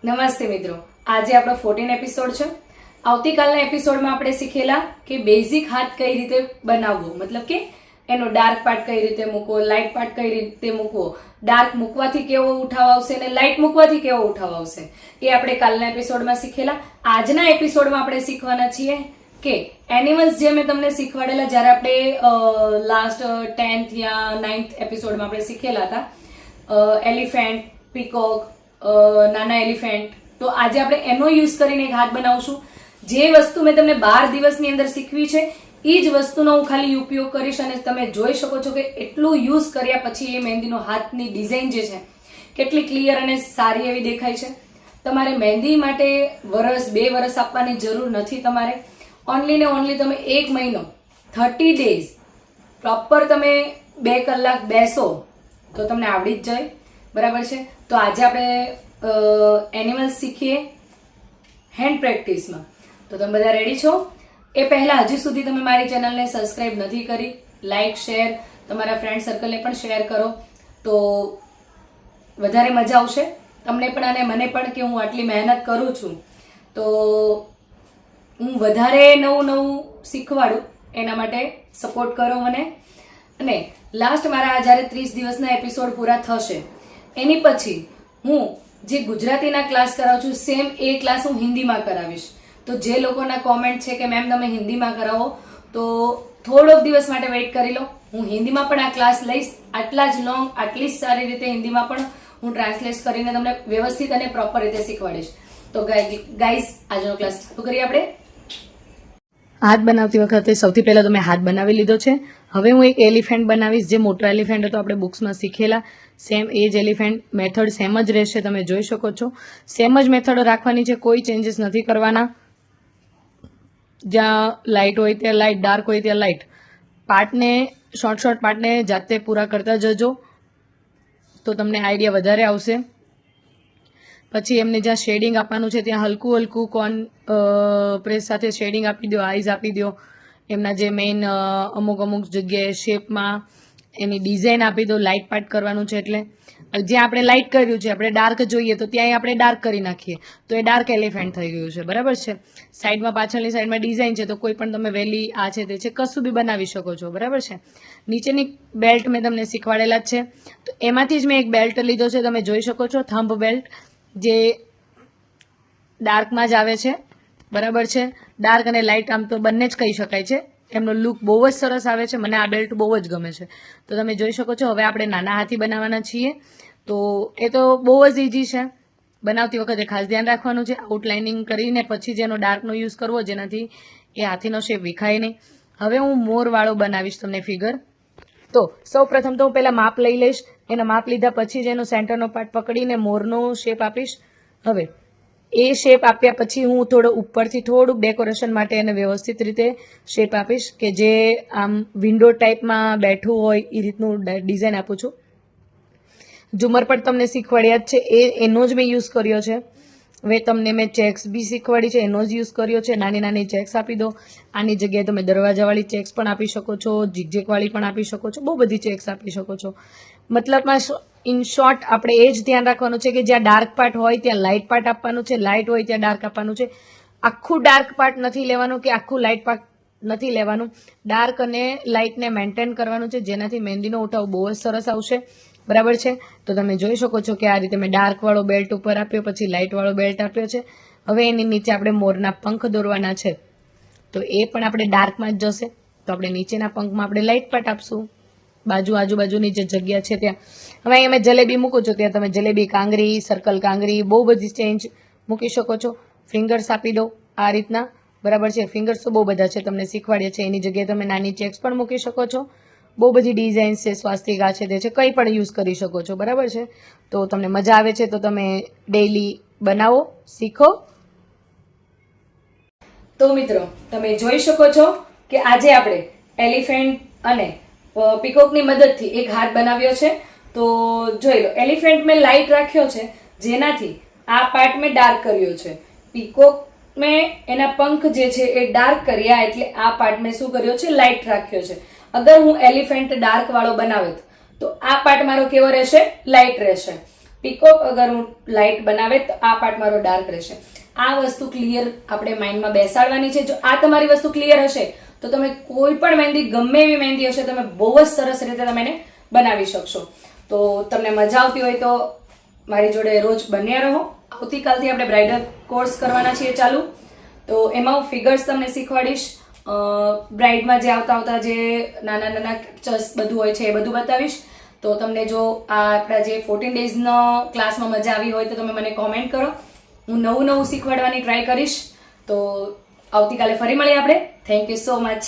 નમસ્તે મિત્રો, આજે આપણો 14 એપિસોડ છે. આવતીકાલના એપિસોડમાં આપણે શીખેલા કે બેઝિક હાથ કઈ રીતે બનાવવો, મતલબ કે એનો ડાર્ક પાર્ટ કઈ રીતે મૂકવો, લાઇટ પાર્ટ કઈ રીતે મૂકવો, ડાર્ક મૂકવાથી કેવો ઉઠાવ આવશે અને લાઇટ મૂકવાથી કેવો ઉઠાવ આવશે, એ આપણે કાલના એપિસોડમાં શીખેલા. આજના એપિસોડમાં આપણે શીખવાના છીએ કે એનિમલ્સ જે મેં તમને શીખવાડેલા જ્યારે આપણે લાસ્ટ 10th યા 9th એપિસોડમાં આપણે શીખેલા હતા, એલિફન્ટ, પીકોક, નાના એલિફન્ટ. તો આજે આપણે એનો યુઝ કરીને એક હાથ બનાવશું. જે વસ્તુ મેં તમને 12 દિવસની અંદર શીખવી છે એ જ વસ્તુનો હું ખાલી ઉપયોગ કરીશ અને તમે જોઈ શકો છો કે એટલું યુઝ કર્યા પછી એ મહેંદીનો હાથની ડિઝાઇન જે છે કેટલી ક્લિયર અને સારી એવી દેખાય છે. તમારે મહેંદી માટે વરસ 2 વરસ આપવાની જરૂર નથી. તમારે ઓનલી ને ઓનલી તમે 1 મહિનો 30 ડેઝ પ્રોપર તમે 2 કલાક બેસો તો તમને આવડી જ જાય. બરાબર છે. તો આજે આપણે એનિમલ્સ શીખીએ હેન્ડ પ્રેક્ટિસમાં. તો તમે બધા રેડી છો? એ પહેલા હજી સુધી તમે મારી ચેનલને સબસ્ક્રાઇબ નથી કરી, લાઇક, શેર, તમારા ફ્રેન્ડ સર્કલને પણ શેર કરો તો વધારે મજા આવશે તમને પણ અને મને પણ કે હું આટલી મહેનત કરું છું તો હું વધારે નવું શીખવાડું, એના માટે સપોર્ટ કરો મને. અને લાસ્ટ મારા જ્યારે 30 દિવસના એપિસોડ પૂરા થશે એની પછી હું જે ગુજરાતીના ક્લાસ કરાવું છું સેમ એ ક્લાસ હું હિન્દીમાં કરાવીશ. તો જે લોકોના કોમેન્ટ છે કે મેમ તમે હિન્દીમાં કરાવો તો થોડોક દિવસ માટે વેઇટ કરી લો. હું હિન્દીમાં પણ આ ક્લાસ લઈશ. આટલા જ લોંગ, આટલી જ સારી રીતે હિન્દીમાં પણ હું ટ્રાન્સલેટ કરીને તમને વ્યવસ્થિત અને પ્રોપર રીતે શીખવાડીશ. તો ગાઈઝ આજનો ક્લાસ ચાલુ કરીએ આપણે. હાથ બનાવતી વખતે સૌથી પહેલા તો મેં હાથ બનાવી લીધો છે. હવે હું એક એલિફન્ટ બનાવીશ. જે મોટો એલિફન્ટ હતો આપણે બુક્સમાં શીખેલા સેમ એ જ એલિફન્ટ. મેથડ સેમ જ રહેશે, તમે જોઈ શકો છો. સેમ જ મેથડ રાખવાની છે, કોઈ ચેન્જીસ નથી કરવાના. જ્યાં લાઇટ હોય ત્યાં લાઇટ, ડાર્ક હોય ત્યાં લાઇટ. પાર્ટને શોર્ટ પાર્ટને જાતે પૂરા કરતા જજો તો તમને આઈડિયા વધારે આવશે. પછી એમને જ્યાં શેડિંગ આપવાનું છે ત્યાં હલકું કોન પ્રેસ સાથે શેડિંગ આપી દો, આઈઝ આપી દો. એમના જે મેઇન અમુક જગ્યાએ શેપમાં એની ડિઝાઇન આપી દો. લાઇટ પાર્ટ કરવાનું છે એટલે જ્યાં આપણે લાઇટ કર્યું છે આપણે ડાર્ક જોઈએ તો ત્યાં આપણે ડાર્ક કરી નાખીએ તો એ ડાર્ક એલિફન્ટ થઈ ગયું છે. બરાબર છે. સાઈડમાં પાછળની સાઈડમાં ડિઝાઇન છે તો કોઈ પણ તમે વેલી આ છે તે છે કશું બી બનાવી શકો છો. બરાબર છે. નીચેની બેલ્ટ મેં તમને શીખવાડેલા જ છે તો એમાંથી જ મેં એક બેલ્ટ લીધો છે, તમે જોઈ શકો છો. થંબ બેલ્ટ જે ડાર્કમાં જ આવે છે. બરાબર છે. ડાર્ક અને લાઇટ આમ તો બંને જ કહી શકાય છે. એમનો લુક બહુ જ સરસ આવે છે. મને આ બેલ્ટ બહુ જ ગમે છે. તો તમે જોઈ શકો છો. હવે આપણે નાના હાથી બનાવવાના છીએ તો એ તો બહુ જ ઇઝી છે. બનાવતી વખતે ખાસ ધ્યાન રાખવાનું છે આઉટલાઇનિંગ કરીને પછી જેનો ડાર્કનો યુઝ કરવો જેનાથી એ હાથીનો શેપ વિખાય નહીં. હવે હું મોરવાળો બનાવીશ તમને ફિગર. તો સૌ પ્રથમ તો હું પહેલાં માપ લઈ લઈશ. એના માપ લીધા પછી જ એનો સેન્ટરનો પાર્ટ પકડીને મોરનો શેપ આપીશ. હવે એ શેપ આપ્યા પછી હું ઉપરથી થોડુંક ડેકોરેશન માટે એને વ્યવસ્થિત રીતે શેપ આપીશ કે જે આમ વિન્ડો ટાઈપમાં બેઠું હોય એ રીતનું ડિઝાઇન આપું છું. ઝુમર પણ તમને શીખવાડ્યા જ છે, એનો જ મેં યુઝ કર્યો છે. હવે તમને મેં ચેક્સ બી શીખવાડી છે, એનો જ યુઝ કર્યો છે. નાની ચેક્સ આપી દો. આની જગ્યાએ તમે દરવાજાવાળી ચેક્સ પણ આપી શકો છો, ઝીગઝેકવાળી પણ આપી શકો છો, બહુ બધી ચેક્સ આપી શકો છો. મતલબમાં ઇન શોર્ટ આપણે એ જ ધ્યાન રાખવાનું છે કે જ્યાં ડાર્ક પાર્ટ હોય ત્યાં લાઇટ પાર્ટ આપવાનું છે, લાઇટ હોય ત્યાં ડાર્ક આપવાનું છે. આખું ડાર્ક પાર્ટ નથી લેવાનું કે આખું લાઇટ પાર્ટ નથી લેવાનું. ડાર્ક અને લાઇટને મેન્ટેન કરવાનું છે જેનાથી મહેંદીનો ઉઠાવ બહુ જ સરસ આવશે. બરાબર છે. તો તમે જોઈ શકો છો કે આ રીતે મેં ડાર્કવાળો બેલ્ટ ઉપર આપ્યો, પછી લાઇટવાળો બેલ્ટ આપ્યો છે. હવે એની નીચે આપણે મોરના પંખ દોરવાના છે તો એ પણ આપણે ડાર્કમાં જ જશે. તો આપણે નીચેના પંખમાં આપણે લાઇટ પાર્ટ આપશું આજુબાજુની જે જગ્યા છે ત્યાં. હવે અહીંયા મેં જલેબી મૂકું છું ત્યાં તમે જલેબી કાંગરી, સર્કલ કાંગરી બહુ બધી ચેન્જ મૂકી શકો છો. ફિંગર્સ આપી દો આ રીતના. બરાબર છે. ફિંગર્સ તો બહુ બધા છે, તમને શીખવાડ્યા છે. એની જગ્યાએ તમે નાની ચેક્સ પણ મૂકી શકો છો. બહુ બધી ડિઝાઇન્સ છે, સ્વાસ્તિકા છે તે છે, કંઈ પણ યુઝ કરી શકો છો. બરાબર છે. તો તમને મજા આવે છે તો તમે ડેઈલી બનાવો, શીખો. તો મિત્રો તમે જોઈ શકો છો કે આજે આપણે એલિફન્ટ અને પીકોકની મદદથી એક હાથ બનાવ્યો છે. તો જોઈ લો, એલિફન્ટ મેં લાઇટ રાખ્યો છે જેનાથી આ પાર્ટ મેં ડાર્ક કર્યો છે. પીકોક મેં એના પંખ જે છે એ ડાર્ક કર્યા એટલે આ પાર્ટ મેં શું કર્યો છે, લાઇટ રાખ્યો છે. અગર હું એલિફન્ટ ડાર્ક વાળો બનાવે તો આ પાર્ટ મારો કેવો રહેશે, લાઇટ રહેશે. પીકોક અગર હું લાઇટ બનાવે તો આ પાર્ટ મારો ડાર્ક રહેશે. આ વસ્તુ ક્લિયર આપણે માઇન્ડમાં બેસાડવાની છે. જો આ તમારી વસ્તુ ક્લિયર હશે તો તમે કોઈ પણ મહેંદી, ગમે એવી મહેંદી હશે, તમે બહુ જ સરસ રીતે તમે એને બનાવી શકશો. તો તમને મજા આવતી હોય તો મારી જોડે રોજ બન્યા રહો. આવતીકાલથી આપણે બ્રાઇડલ કોર્સ કરવાના છીએ ચાલુ. તો એમાં હું ફિગર્સ તમને શીખવાડીશ. બ્રાઇડમાં જે આવતા જે નાના નાના કેપ્ચર્સ બધું હોય છે એ બધું બતાવીશ. તો તમને જો આ આપણા જે 14 ડેઝનો ક્લાસમાં મજા આવી હોય તો તમે મને કોમેન્ટ કરો. હું નવું શીખવાડવાની ટ્રાય કરીશ. તો આવતીકાલે ફરી મળીએ આપણે. Thank you so much.